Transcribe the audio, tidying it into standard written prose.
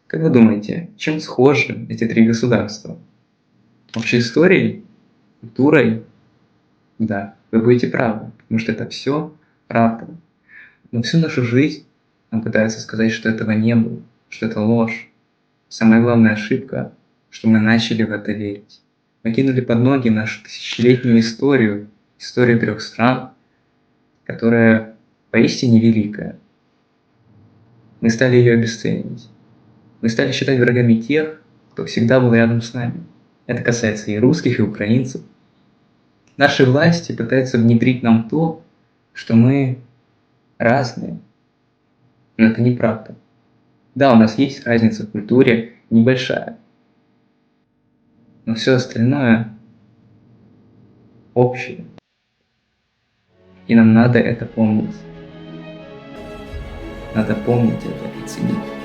Как вы думаете, чем схожи эти три государства? Общей историей? Культурой? Да, вы будете правы, потому что это все правда. Но всю нашу жизнь нам пытаются сказать, что этого не было, что это ложь. Самая главная ошибка, что мы начали в это верить. Мы кинули под ноги нашу тысячелетнюю историю, историю трех стран, которая поистине великая. Мы стали ее обесценивать. Мы стали считать врагами тех, кто всегда был рядом с нами. Это касается и русских, и украинцев. Наши власти пытаются внедрить нам то, что мы разные. Но это неправда. Да, у нас есть разница в культуре, небольшая, но все остальное общее. И нам надо это помнить. Надо помнить это и ценить.